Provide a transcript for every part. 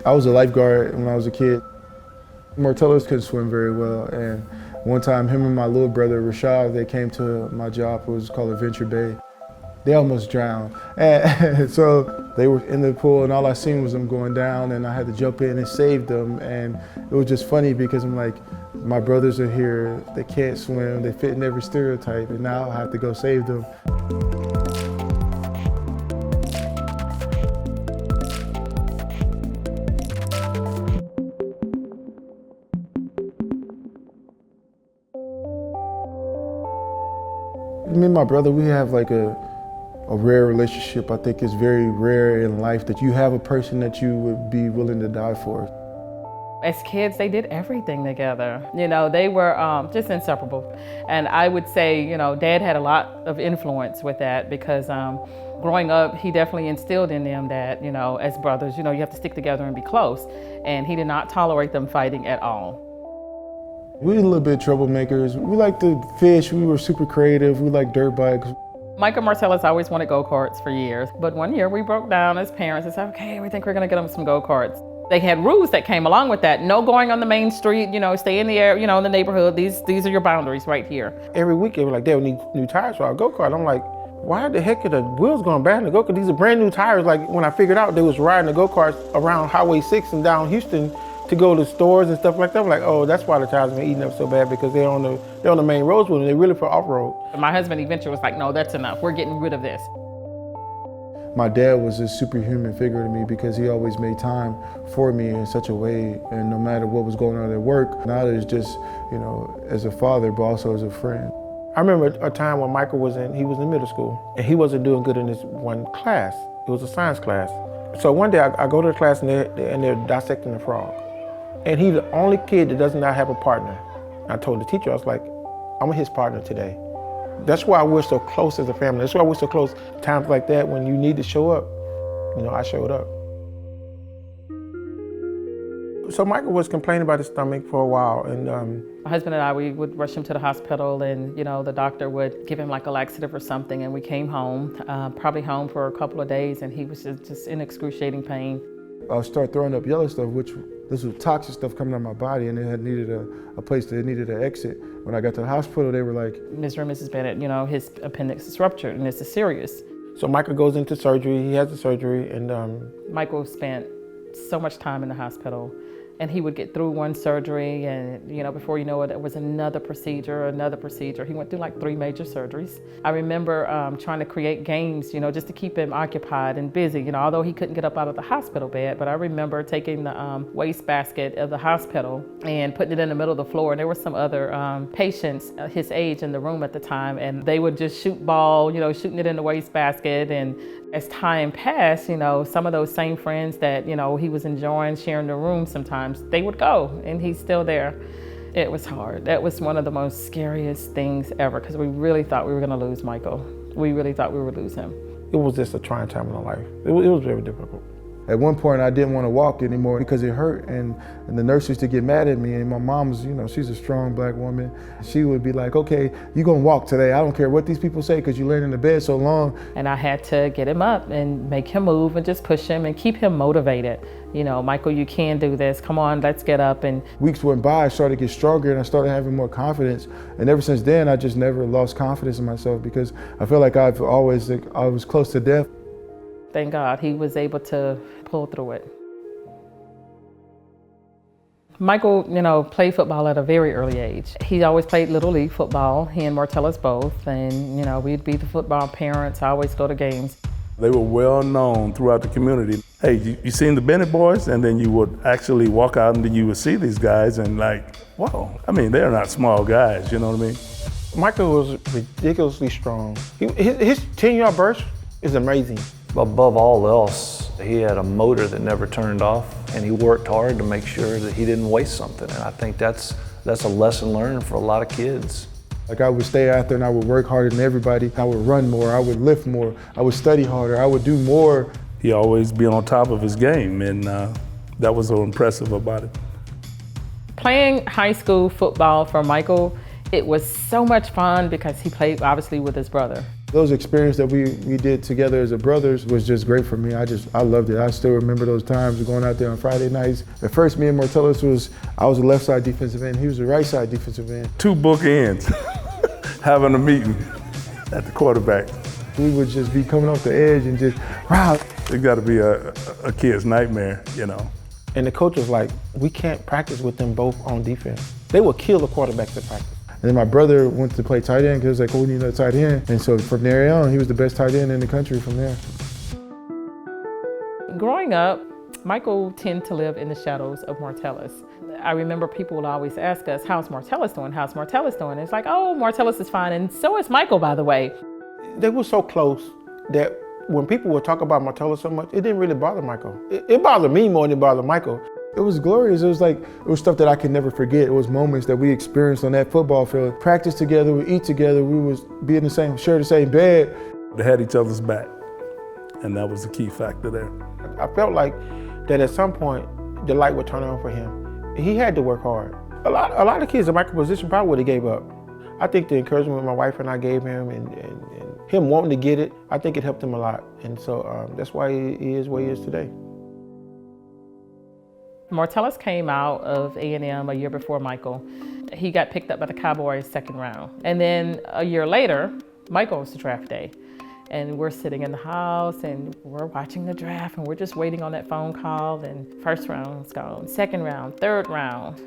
I was a lifeguard when I was a kid. Martellus couldn't swim very well, and one time him and my little brother Rashad, they came to my job. It was called Adventure Bay. They almost drowned, and so they were in the pool, and all I seen was them going down, and I had to jump in and save them. And it was just funny because I'm like, my brothers are here, they can't swim, they fit in every stereotype, and now I have to go save them. Me and my brother, we have like a rare relationship. I think it's very rare in life that you have a person that you would be willing to die for. As kids, they did everything together. You know, they were just inseparable. And I would say, you know, Dad had a lot of influence with that because growing up, he definitely instilled in them that, you know, as brothers, you know, you have to stick together and be close. And he did not tolerate them fighting at all. We were a little bit troublemakers. We liked to fish, we were super creative, we liked dirt bikes. Mike and Martellus always wanted go-karts for years, but one year we broke down as parents and said, okay, we think we're gonna get them some go-karts. They had rules that came along with that. No going on the main street, you know, stay in the air, you know, in the neighborhood. These are your boundaries right here. Every week they were like, Dad, we need new tires for our go-kart. I'm like, why the heck are the wheels going bad in the go-kart? These are brand new tires. Like when I figured out they was riding the go-karts around Highway 6 and down Houston to go to stores and stuff like that. I'm like, oh, that's why the tires have been eating up so bad, because they're on the main roads with them. They're really for off-road. My husband eventually was like, no, that's enough. We're getting rid of this. My dad was a superhuman figure to me because he always made time for me in such a way, and no matter what was going on at work, not as just, you know, as a father, but also as a friend. I remember a time when Michael was in middle school, and he wasn't doing good in this one class. It was a science class. So one day I go to the class and they're dissecting a frog. And he's the only kid that does not have a partner. I told the teacher, I was like, I'm his partner today. That's why we're so close as a family. That's why we're so close times like that when you need to show up. You know, I showed up. So Michael was complaining about his stomach for a while, and my husband and I, we would rush him to the hospital, and you know, the doctor would give him like a laxative or something, and we came home, probably home for a couple of days, and he was just in excruciating pain. I started throwing up yellow stuff, which this was toxic stuff coming out of my body, and it had needed a place that it needed an exit. When I got to the hospital, they were like, Mr. and Mrs. Bennett, you know, his appendix is ruptured and this is serious. So Michael goes into surgery, he has the surgery, and Michael spent so much time in the hospital. And he would get through one surgery, and you know, before you know it, it was another procedure. He went through like 3 major surgeries. I remember trying to create games, you know, just to keep him occupied and busy, you know, although he couldn't get up out of the hospital bed. But I remember taking the wastebasket of the hospital and putting it in the middle of the floor. And there were some other patients his age in the room at the time, and they would just shoot ball, you know, shooting it in the wastebasket. And as time passed, you know, some of those same friends that, you know, he was enjoying sharing the room sometimes, they would go, and he's still there. It was hard. That was one of the most scariest things ever, because we really thought we were gonna lose Michael. We really thought we would lose him. It was just a trying time in our life. It was very difficult. At one point, I didn't want to walk anymore because it hurt, and the nurse used to get mad at me, and my mom's, you know, she's a strong black woman. She would be like, okay, you're gonna walk today. I don't care what these people say because you laid in the bed so long. And I had to get him up and make him move and just push him and keep him motivated. You know, Michael, you can do this. Come on, let's get up. And weeks went by, I started to get stronger, and I started having more confidence. And ever since then, I just never lost confidence in myself because I feel like I was close to death. Thank God he was able to pull through it. Michael, you know, played football at a very early age. He always played Little League football, he and Martellus both, and you know, we'd be the football parents, always go to games. They were well known throughout the community. Hey, you seen the Bennett boys? And then you would actually walk out and then you would see these guys and like, whoa. I mean, they're not small guys, you know what I mean? Michael was ridiculously strong. His 10-yard burst is amazing. Above all else, he had a motor that never turned off, and he worked hard to make sure that he didn't waste something. And I think that's a lesson learned for a lot of kids. Like I would stay out there and I would work harder than everybody. I would run more, I would lift more, I would study harder, I would do more. He always be on top of his game, and that was so impressive about it. Playing high school football for Michael, it was so much fun because he played obviously with his brother. Those experiences that we did together as a brothers was just great for me. I loved it. I still remember those times going out there on Friday nights. At first, me and Martellus I was a left side defensive end. He was a right side defensive end. Two bookends having a meeting at the quarterback. We would just be coming off the edge and just, wow. It's got to be a kid's nightmare, you know. And the coach was like, we can't practice with them both on defense. They would kill the quarterbacks at practice. And then my brother went to play tight end because he was like, oh, we need another tight end. And so from there on, he was the best tight end in the country from there. Growing up, Michael tended to live in the shadows of Martellus. I remember people would always ask us, how's Martellus doing? How's Martellus doing? It's like, oh, Martellus is fine. And so is Michael, by the way. They were so close that when people would talk about Martellus so much, it didn't really bother Michael. It bothered me more than it bothered Michael. It was glorious. It was stuff that I could never forget. It was moments that we experienced on that football field. Practice together, we eat together, we would share the same bed. They had each other's back, and that was the key factor there. I felt like that at some point, the light would turn on for him. He had to work hard. A lot of kids in Michael's position probably would have gave up. I think the encouragement my wife and I gave him and him wanting to get it, I think it helped him a lot. And so that's why he is where he is today. Martellus came out of A&M a year before Michael. He got picked up by the Cowboys second round. And then a year later, Michael was the draft day. And we're sitting in the house and we're watching the draft and we're just waiting on that phone call. And first round's gone, second round, third round,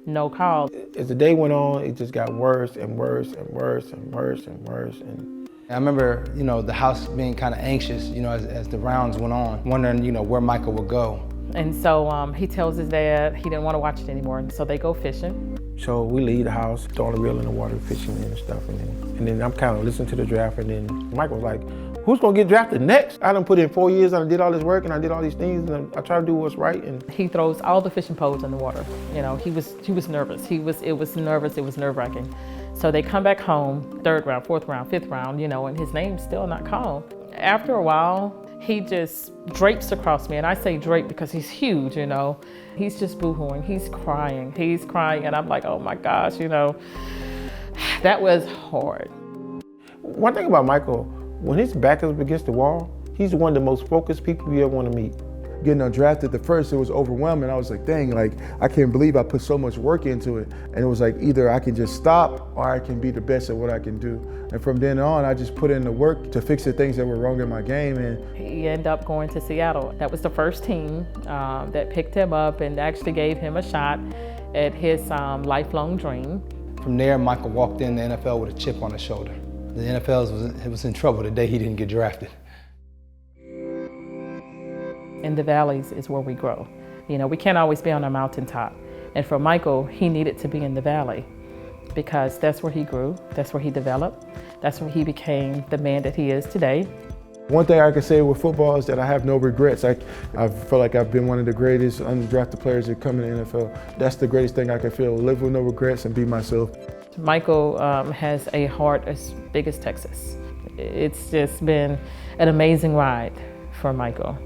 no call. As the day went on, it just got worse and worse and worse and worse and worse. And I remember, the house being kind of anxious, as the rounds went on, wondering, where Michael would go. And so he tells his dad he didn't want to watch it anymore, and so they go fishing. So we leave the house, throwing the reel in the water, fishing and stuff, and then I'm kind of listening to the draft, and then Michael was like, who's gonna get drafted next? I done put in 4 years, and I did all this work, and I did all these things, and I try to do what's right. And he throws all the fishing poles in the water. He was nervous. It was nerve-wracking. So they come back home, third round, fourth round, fifth round, and his name's still not called. After a while, he just drapes across me, and I say drape because he's huge, He's just boo-hooing, he's crying, and I'm like, oh my gosh, that was hard. One thing about Michael, when his back is against the wall, he's one of the most focused people you ever want to meet. Getting undrafted at first, it was overwhelming. I was like, dang, I can't believe I put so much work into it. And it was like, either I can just stop or I can be the best at what I can do. And from then on, I just put in the work to fix the things that were wrong in my game. And he ended up going to Seattle. That was the first team that picked him up and actually gave him a shot at his lifelong dream. From there, Michael walked in the NFL with a chip on his shoulder. The NFL was in trouble the day he didn't get drafted. In the valleys is where we grow. We can't always be on a mountaintop. And for Michael, he needed to be in the valley because that's where he grew, that's where he developed, that's where he became the man that he is today. One thing I can say with football is that I have no regrets. I feel like I've been one of the greatest undrafted players that come in the NFL. That's the greatest thing I can feel, live with no regrets and be myself. Michael has a heart as big as Texas. It's just been an amazing ride for Michael.